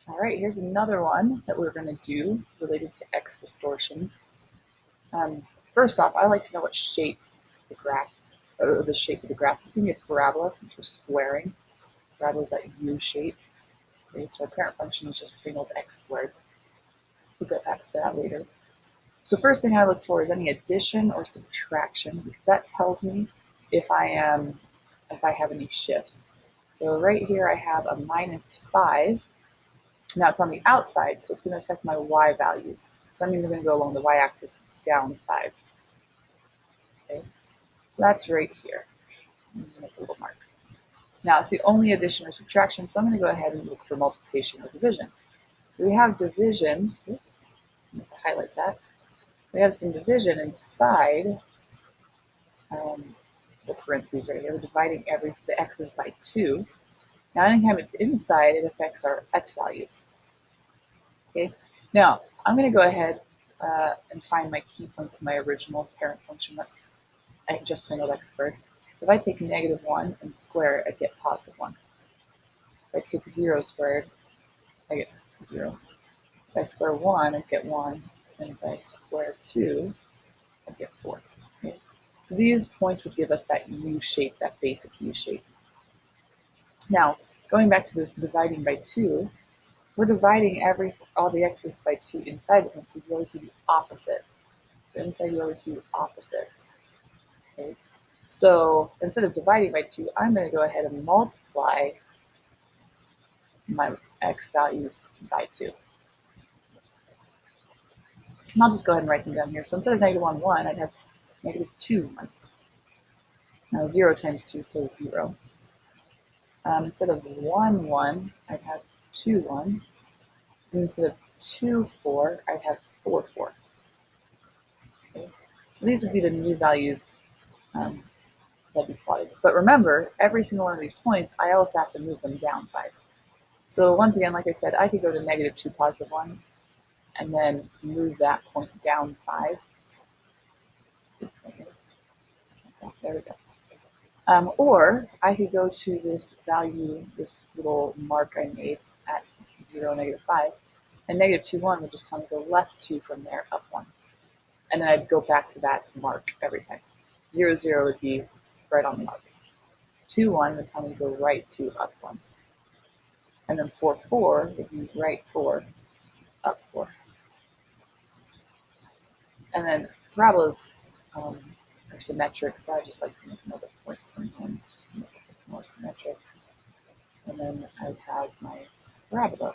All right, here's another one that we're going to do related to x distortions. First off, I like to know what shape the graph, or the shape of the graph. It's going to be a parabola since we're squaring. Parabola is that U shape. Okay, so our parent function is just plain old x squared. We'll get back to that later. So first thing I look for is any addition or subtraction, because that tells me if I have any shifts. So right here I have a -5. Now it's on the outside, so it's going to affect my y values. So I'm either going to go along the y-axis down 5. Okay, so that's right here. I'm going to make a little mark. Now it's the only addition or subtraction, so I'm going to go ahead and look for multiplication or division. So we have division. I'm going to highlight that. We have some division inside the parentheses right here. We're dividing the x's by 2. Now anytime it's inside, it affects our x values. Okay. Now I'm going to go ahead and find my key points in my original parent function. That's just plain old x squared. So if I take -1 and square it, I get +1. If I take 0 squared, I get 0. If I square 1, I get 1. And if I square 2, I get 4. Okay. So these points would give us that U shape, that basic U shape. Now, going back to this dividing by 2, we're dividing all the x's by 2 inside the parentheses. You always do the opposites. So inside you always do opposites. Okay. So instead of dividing by 2, I'm going to go ahead and multiply my x values by 2. And I'll just go ahead and write them down here. So instead of -1, 1, I'd have -2, 1. Now 0 times 2 is still 0. Instead of 1, 1, I'd have 2, 1. And instead of 2, 4, I'd have 4, 4. Okay. So these would be the new values that'd be plotted. But remember, every single one of these points, I also have to move them down 5. So once again, like I said, I could go to -2, +1, and then move that point down 5. There we go. Or I could go to this value, this little mark I made at 0, -5, and -2, 1 would just tell me to go left 2 from there, up 1. And then I'd go back to that mark every time. 0, 0 would be right on the mark. 2, 1 would tell me to go right 2, up 1. And then 4, 4 would be right 4, up 4. And then parabolas are symmetric, so I just like to make another point sometimes just to make it more symmetric. And then I would have my parabola.